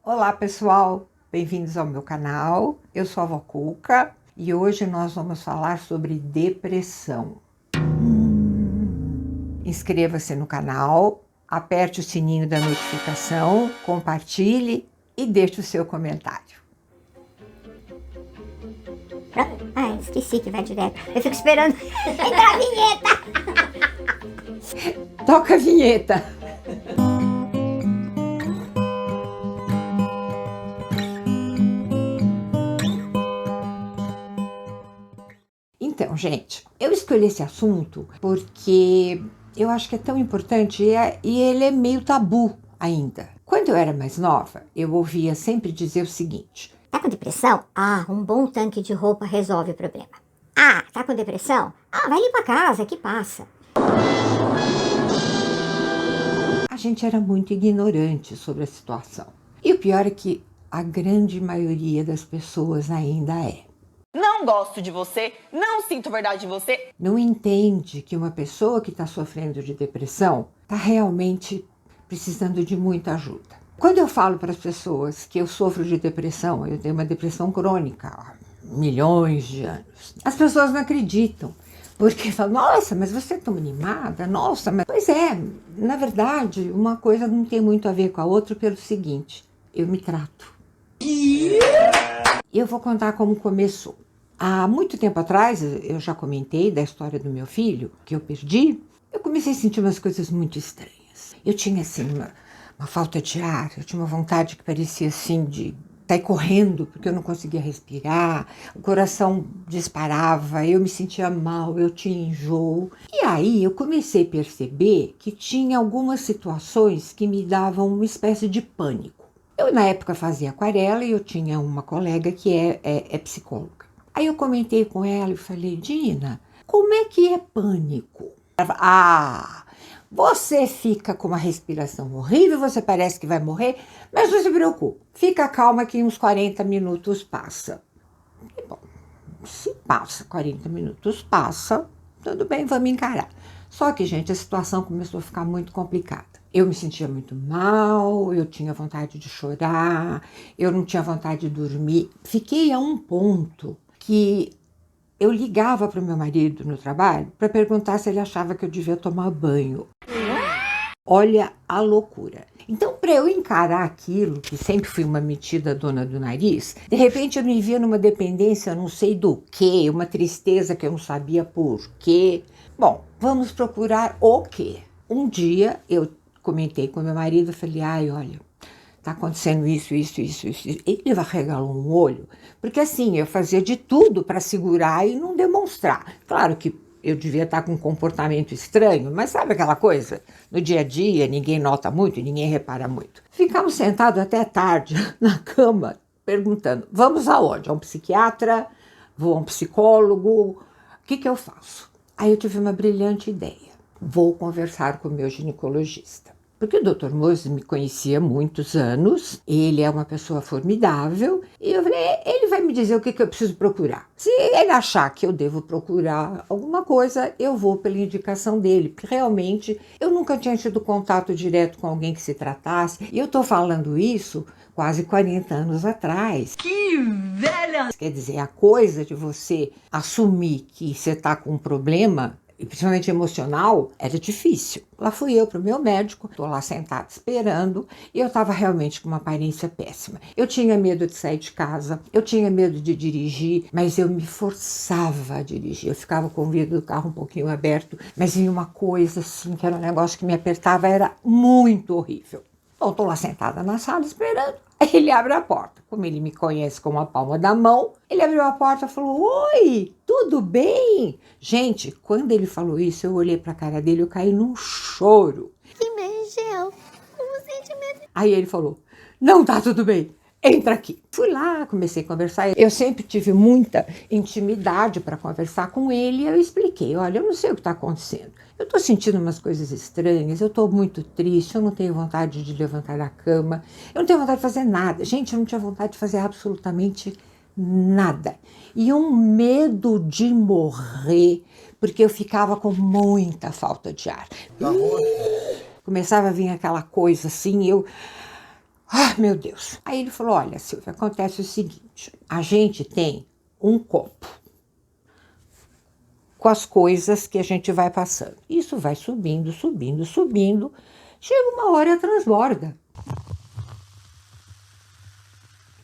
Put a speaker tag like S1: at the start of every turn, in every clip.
S1: Olá pessoal, bem-vindos ao meu canal. Eu sou a Vó Cuca e hoje nós vamos falar sobre depressão. Inscreva-se no canal, aperte o sininho da notificação, compartilhe e deixe o seu comentário.
S2: Ai, esqueci que vai direto. Eu fico esperando entrar a vinheta.
S1: Toca a vinheta! Então, gente, eu escolhi esse assunto porque eu acho que é tão importante e ele é meio tabu ainda. Quando eu era mais nova, eu ouvia sempre dizer o seguinte:
S2: Tá com depressão? Ah, um bom tanque de roupa resolve o problema. Ah, tá com depressão? Ah, vai limpar a casa que passa.
S1: a gente era muito ignorante sobre a situação. E o pior é que a grande maioria das pessoas ainda é.
S3: Não gosto de você, não sinto verdade de você.
S1: Não entende que uma pessoa que está sofrendo de depressão está realmente precisando de muita ajuda. Quando eu falo para as pessoas que eu sofro de depressão, eu tenho uma depressão crônica há milhões de anos, as pessoas não acreditam. Porque falam, nossa, mas você é tão animada, nossa, mas... Pois é, na verdade, uma coisa não tem muito a ver com a outra pelo seguinte, eu me trato. E eu vou contar como começou. Há muito tempo atrás, eu já comentei da história do meu filho, que eu perdi, eu comecei a sentir umas coisas muito estranhas. Eu tinha, assim, uma falta de ar, eu tinha uma vontade que parecia, assim, de sair correndo, porque eu não conseguia respirar, o coração disparava, eu me sentia mal, eu tinha enjoo. E aí eu comecei a perceber que tinha algumas situações que me davam uma espécie de pânico. Eu, na época, fazia aquarela e eu tinha uma colega que é psicóloga. Aí eu comentei com ela e falei, Dina, como é que é pânico? Ela falou, você fica com uma respiração horrível, você parece que vai morrer, mas não se preocupe, fica calma que em uns 40 minutos passa. E, bom, se passa 40 minutos, passa, tudo bem, vamos encarar. Só que, gente, a situação começou a ficar muito complicada. Eu me sentia muito mal, eu tinha vontade de chorar, eu não tinha vontade de dormir. Fiquei a um ponto que eu ligava para o meu marido no trabalho para perguntar se ele achava que eu devia tomar banho. Olha a loucura. Então, para eu encarar aquilo, que sempre fui uma metida dona do nariz, de repente eu me via numa dependência não sei do quê, uma tristeza que eu não sabia por quê. Bom, vamos procurar o quê? Um dia eu comentei com meu marido, falei, olha, tá acontecendo isso. Ele arregalou um olho, porque assim, eu fazia de tudo para segurar e não demonstrar. Claro que eu devia estar com um comportamento estranho, mas sabe aquela coisa? No dia a dia, ninguém nota muito, ninguém repara muito. Ficamos sentados até tarde na cama, perguntando, vamos aonde? A um psiquiatra? Vou a um psicólogo? O que eu faço? Aí eu tive uma brilhante ideia. Vou conversar com o meu ginecologista. Porque o Dr. Mose me conhecia há muitos anos, ele é uma pessoa formidável, e eu falei, ele vai me dizer o que eu preciso procurar. Se ele achar que eu devo procurar alguma coisa, eu vou pela indicação dele, porque realmente eu nunca tinha tido contato direto com alguém que se tratasse, e eu estou falando isso quase 40 anos atrás.
S3: Que velha!
S1: Quer dizer, a coisa de você assumir que você está com um problema, e principalmente emocional, era difícil. Lá fui eu para o meu médico, estou lá sentada esperando, e eu estava realmente com uma aparência péssima. Eu tinha medo de sair de casa, eu tinha medo de dirigir, mas eu me forçava a dirigir. Eu ficava com o vidro do carro um pouquinho aberto, mas vinha uma coisa assim, que era um negócio que me apertava, era muito horrível. Bom, estou lá sentada na sala esperando. Aí ele abre a porta. Como ele me conhece com a palma da mão, ele abriu a porta e falou, oi, tudo bem? Gente, quando ele falou isso, eu olhei para a cara dele e eu caí num choro.
S2: Que mexeu com o sentimento.
S1: Aí ele falou, não tá tudo bem, entra aqui. Fui lá, comecei a conversar. Eu sempre tive muita intimidade para conversar com ele e eu expliquei, olha, eu não sei o que está acontecendo. Eu estou sentindo umas coisas estranhas, eu estou muito triste, eu não tenho vontade de levantar da cama, eu não tenho vontade de fazer nada. Gente, eu não tinha vontade de fazer absolutamente nada. E um medo de morrer, porque eu ficava com muita falta de ar. Começava a vir aquela coisa assim, eu Ah, meu Deus. Aí ele falou, olha, Silvia, acontece o seguinte, a gente tem um copo com as coisas que a gente vai passando. Isso vai subindo, subindo, subindo. Chega uma hora e transborda.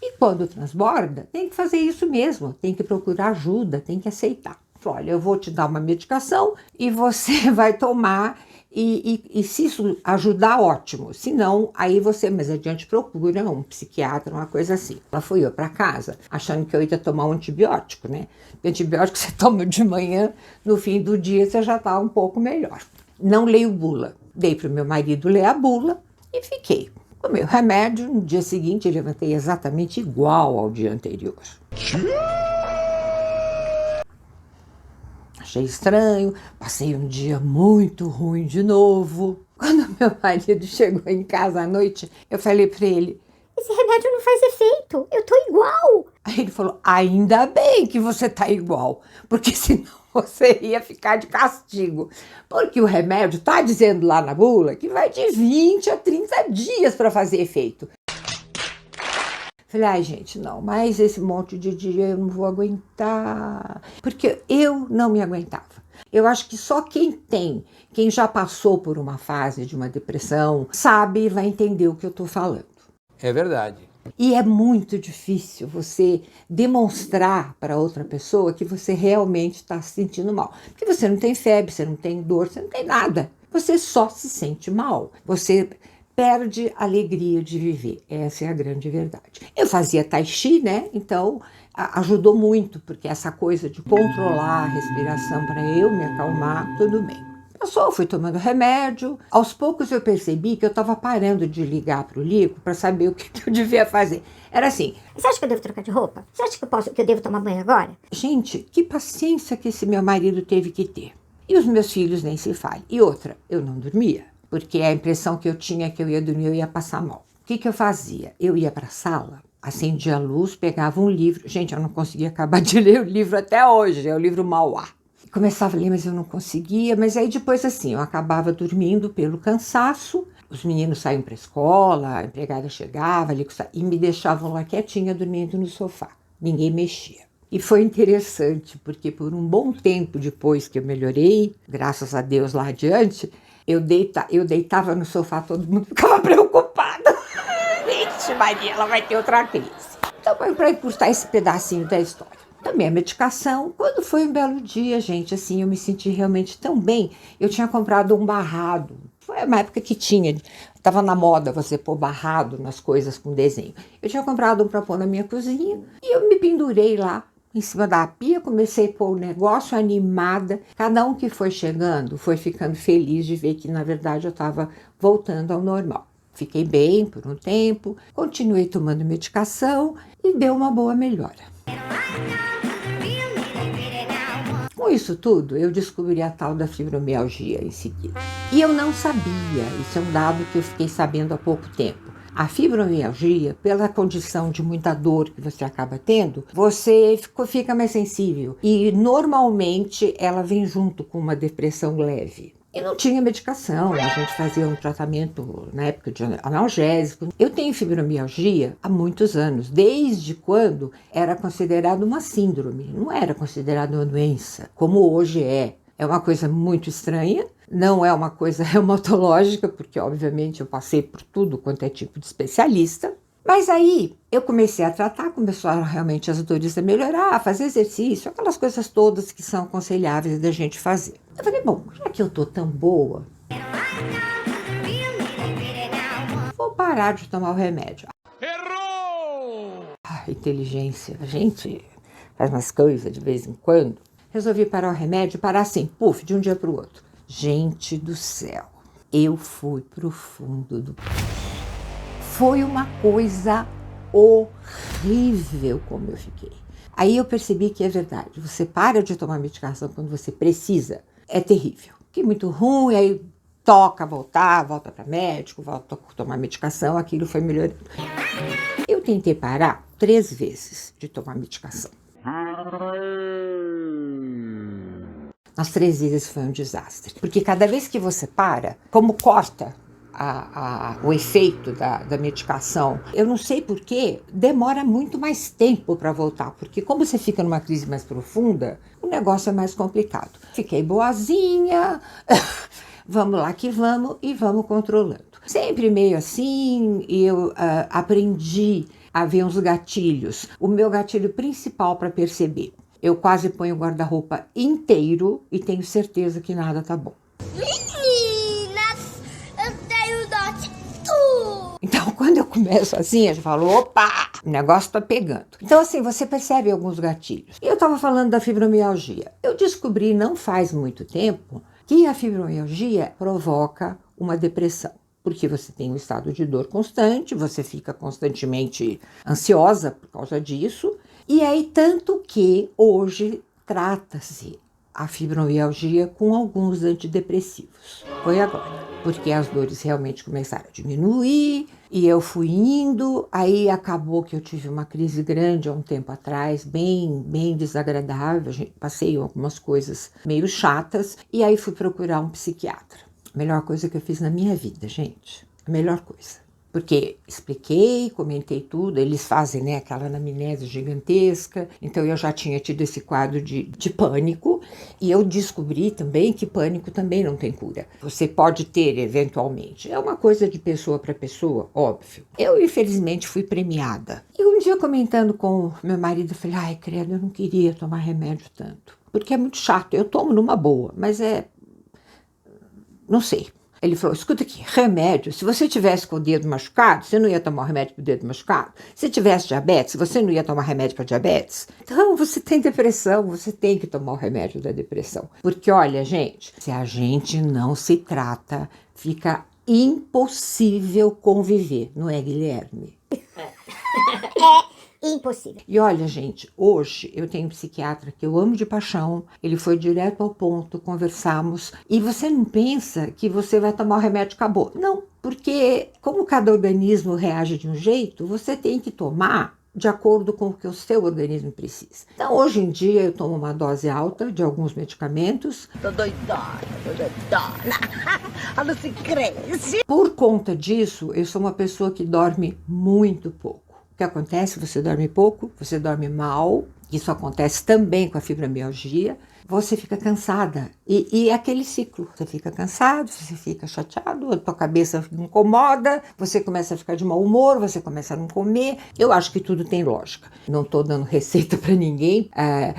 S1: E quando transborda, tem que fazer isso mesmo. Tem que procurar ajuda, tem que aceitar. Olha, eu vou te dar uma medicação e você vai tomar. E se isso ajudar, ótimo. Se não, aí você mais adiante procura um psiquiatra, uma coisa assim. Ela foi eu para casa, achando que eu ia tomar um antibiótico, né? O antibiótico você toma de manhã, no fim do dia você já está um pouco melhor. Não leio bula. Dei para o meu marido ler a bula e fiquei. Tomei o remédio, no dia seguinte eu levantei exatamente igual ao dia anterior. Achei estranho, passei um dia muito ruim de novo. Quando meu marido chegou em casa à noite, eu falei para ele,
S2: esse remédio não faz efeito, eu tô igual.
S1: Aí ele falou, ainda bem que você tá igual, porque senão você ia ficar de castigo. Porque o remédio tá dizendo lá na bula que vai de 20 a 30 dias para fazer efeito. Falei, ai gente, não, mas esse monte de dia eu não vou aguentar, porque eu não me aguentava. Eu acho que só quem já passou por uma fase de uma depressão, sabe e vai entender o que eu tô falando.
S4: É verdade.
S1: E é muito difícil você demonstrar para outra pessoa que você realmente está se sentindo mal. Porque você não tem febre, você não tem dor, você não tem nada. Você só se sente mal. Você perde a alegria de viver. Essa é a grande verdade. Eu fazia tai chi, né? Então ajudou muito, porque essa coisa de controlar a respiração para eu me acalmar, tudo bem. Passou, fui tomando remédio. Aos poucos eu percebi que eu estava parando de ligar para o Lico para saber o que eu devia fazer. Era assim.
S2: Você acha que eu devo trocar de roupa? Você acha que eu devo tomar banho agora?
S1: Gente, que paciência que esse meu marido teve que ter. E os meus filhos nem se fale. E outra, eu não dormia, porque a impressão que eu tinha é que eu ia dormir, eu ia passar mal. O que eu fazia? Eu ia para a sala, acendia a luz, pegava um livro. Gente, eu não conseguia acabar de ler o livro até hoje, é o livro Mauá. Começava a ler, mas eu não conseguia. Mas aí depois assim, eu acabava dormindo pelo cansaço. Os meninos saíam para a escola, a empregada chegava ali e me deixavam lá quietinha dormindo no sofá. Ninguém mexia. E foi interessante, porque por um bom tempo depois que eu melhorei, graças a Deus lá adiante, eu deitava no sofá, todo mundo ficava preocupado. Vixe Maria, ela vai ter outra crise. Então, para encurtar esse pedacinho da história. Tomei a medicação. Quando foi um belo dia, gente, assim, eu me senti realmente tão bem. Eu tinha comprado um barrado. Foi uma época que estava na moda você pôr barrado nas coisas com desenho. Eu tinha comprado um para pôr na minha cozinha e eu me pendurei lá em cima da pia, comecei a pôr o negócio animada. Cada um que foi chegando foi ficando feliz de ver que, na verdade, eu estava voltando ao normal. Fiquei bem por um tempo, continuei tomando medicação e deu uma boa melhora. Com isso tudo, eu descobri a tal da fibromialgia em seguida. E eu não sabia, isso é um dado que eu fiquei sabendo há pouco tempo. A fibromialgia, pela condição de muita dor que você acaba tendo, você fica mais sensível. E normalmente ela vem junto com uma depressão leve. E não tinha medicação, a gente fazia um tratamento na época de analgésico. Eu tenho fibromialgia há muitos anos, desde quando era considerado uma síndrome, não era considerado uma doença, como hoje é. É uma coisa muito estranha, não é uma coisa reumatológica, porque obviamente eu passei por tudo quanto é tipo de especialista. Mas aí eu comecei a tratar, começaram realmente as dores a melhorar, a fazer exercício, aquelas coisas todas que são aconselháveis da gente fazer. Eu falei, bom, já que eu tô tão boa, vou parar de tomar o remédio.
S4: Errou!
S1: Inteligência, a gente faz umas coisas de vez em quando. Resolvi parar o remédio, parar assim, puf, de um dia para o outro. Gente do céu, eu fui pro fundo do poço. Foi uma coisa horrível como eu fiquei. Aí eu percebi que é verdade, você para de tomar medicação quando você precisa, é terrível. Fiquei muito ruim, aí volta para médico, volta a tomar medicação, aquilo foi melhorando. Eu tentei parar 3 vezes de tomar medicação. Nas 3 vezes foi um desastre, porque cada vez que você para, como corta, o efeito da medicação, eu não sei porquê, demora muito mais tempo para voltar, porque como você fica numa crise mais profunda, o negócio é mais complicado. Fiquei boazinha, vamos lá que vamos, e vamos controlando. Sempre meio assim, e eu aprendi a ver uns gatilhos. O meu gatilho principal para perceber, eu quase ponho o guarda-roupa inteiro e tenho certeza que nada tá bom. Então, quando eu começo assim, eu falo, opa, o negócio tá pegando. Então, assim, você percebe alguns gatilhos. E eu tava falando da fibromialgia. Eu descobri, não faz muito tempo, que a fibromialgia provoca uma depressão. Porque você tem um estado de dor constante, você fica constantemente ansiosa por causa disso. E aí, tanto que hoje trata-se a fibromialgia com alguns antidepressivos. Foi agora, porque as dores realmente começaram a diminuir e eu fui indo, aí acabou que eu tive uma crise grande há um tempo atrás, bem desagradável, passei algumas coisas meio chatas e aí fui procurar um psiquiatra. A melhor coisa que eu fiz na minha vida, gente, a melhor coisa. Porque expliquei, comentei tudo, eles fazem, né, aquela anamnese gigantesca, então eu já tinha tido esse quadro de pânico, e eu descobri também que pânico também não tem cura. Você pode ter, eventualmente, é uma coisa de pessoa para pessoa, óbvio. Eu, infelizmente, fui premiada. E um dia, comentando com meu marido, eu falei, ai, credo, eu não queria tomar remédio tanto, porque é muito chato, eu tomo numa boa, mas não sei. Ele falou, escuta aqui, remédio, se você tivesse com o dedo machucado, você não ia tomar remédio para o dedo machucado? Se tivesse diabetes, você não ia tomar remédio para diabetes? Então, você tem depressão, você tem que tomar o remédio da depressão. Porque, olha, gente, se a gente não se trata, fica impossível conviver, não é, Guilherme?
S2: Impossível.
S1: E olha, gente, hoje eu tenho um psiquiatra que eu amo de paixão, ele foi direto ao ponto, conversamos, e você não pensa que você vai tomar o remédio e acabou. Não, porque como cada organismo reage de um jeito, você tem que tomar de acordo com o que o seu organismo precisa. Então, hoje em dia, eu tomo uma dose alta de alguns medicamentos.
S5: Tô doidona. A Lucy cresce.
S1: Por conta disso, eu sou uma pessoa que dorme muito pouco. O que acontece? Você dorme pouco, você dorme mal, isso acontece também com a fibromialgia, você fica cansada. E é aquele ciclo, você fica cansado, você fica chateado, a tua cabeça incomoda, você começa a ficar de mau humor, você começa a não comer. Eu acho que tudo tem lógica. Não estou dando receita para ninguém.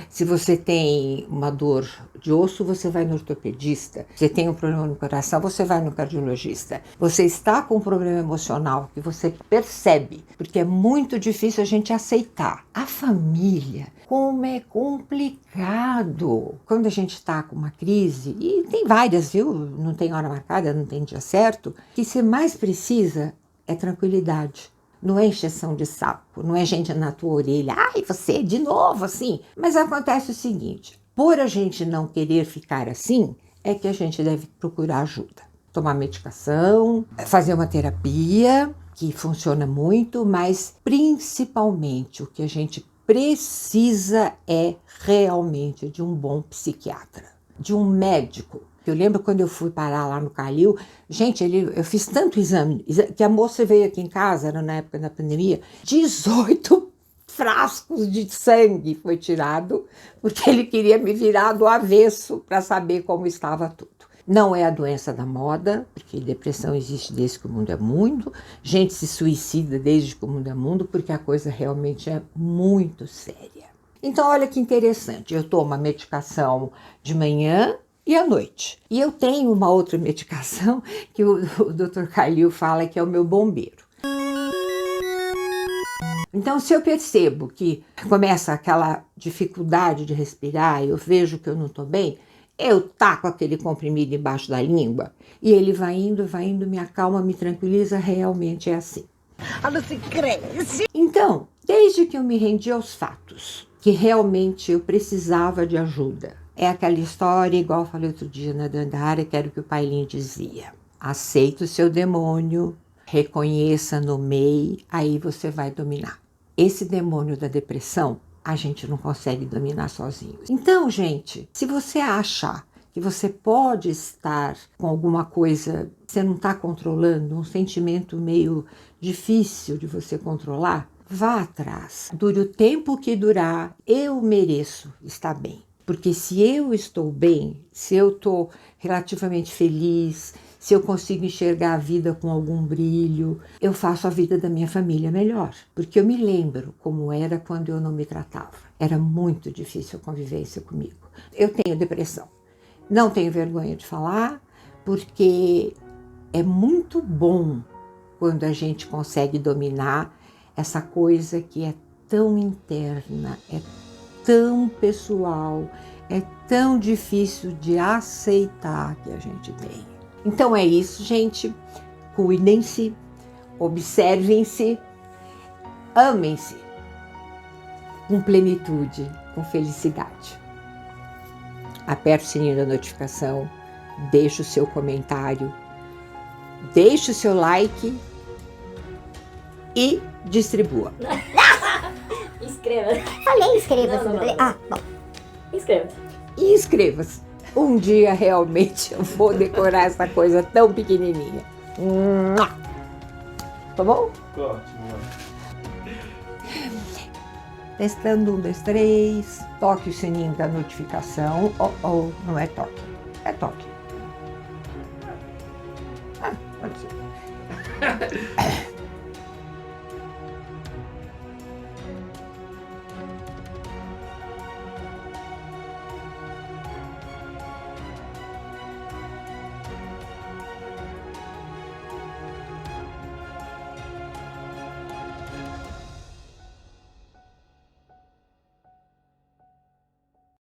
S1: Se você tem uma dor de osso, você vai no ortopedista. Você tem um problema no coração, você vai no cardiologista. Você está com um problema emocional que você percebe, porque é muito difícil a gente aceitar. A família, como é complicado. Quando a gente está com uma crise, e tem várias, viu? Não tem hora marcada, não tem dia certo, o que você mais precisa é tranquilidade. Não é encheção de saco, não é gente na tua orelha, ai, você de novo assim. Mas acontece o seguinte, por a gente não querer ficar assim, é que a gente deve procurar ajuda. Tomar medicação, fazer uma terapia, que funciona muito, mas principalmente o que a gente precisa é realmente de um bom psiquiatra, de um médico. Eu lembro quando eu fui parar lá no Calil, gente, eu fiz tanto exame, que a moça veio aqui em casa, era na época da pandemia, 18 frascos de sangue foi tirado, porque ele queria me virar do avesso para saber como estava tudo. Não é a doença da moda, porque depressão existe desde que o mundo é mundo, gente se suicida desde que o mundo é mundo, porque a coisa realmente é muito séria. Então, olha que interessante, eu tomo a medicação de manhã e à noite. E eu tenho uma outra medicação que o Dr. Calil fala que é o meu bombeiro. Então, se eu percebo que começa aquela dificuldade de respirar, eu vejo que eu não estou bem, eu taco aquele comprimido embaixo da língua e ele vai indo, me acalma, me tranquiliza, realmente é assim.
S5: A Lucy cresce.
S1: Então, desde que eu me rendi aos fatos, que realmente eu precisava de ajuda, é aquela história, igual eu falei outro dia na Dandara, que era o que o Pailinho dizia. Aceita o seu demônio, reconheça, nomeie, aí você vai dominar. Esse demônio da depressão, a gente não consegue dominar sozinho. Então, gente, se você achar que você pode estar com alguma coisa que você não está controlando, um sentimento meio difícil de você controlar, vá atrás. Dure o tempo que durar, eu mereço estar bem. Porque se eu estou bem, se eu estou relativamente feliz, se eu consigo enxergar a vida com algum brilho, eu faço a vida da minha família melhor. Porque eu me lembro como era quando eu não me tratava. Era muito difícil a convivência comigo. Eu tenho depressão. Não tenho vergonha de falar, porque é muito bom quando a gente consegue dominar essa coisa que é tão interna, é tão pessoal, é tão difícil de aceitar que a gente tem. Então é isso, gente. Cuidem-se, observem-se, amem-se com plenitude, com felicidade. Aperte o sininho da notificação, deixe o seu comentário, deixe o seu like e distribua.
S6: Inscreva.
S2: Falei, inscreva-se.
S6: Não.
S2: Ah, bom.
S6: Inscreva-se.
S1: E inscreva-se. Um dia realmente eu vou decorar essa coisa tão pequenininha. Tá bom?
S7: Ótimo.
S1: Testando, 1, 2, 3. Toque o sininho da notificação. Não é toque. É toque. Pode ser.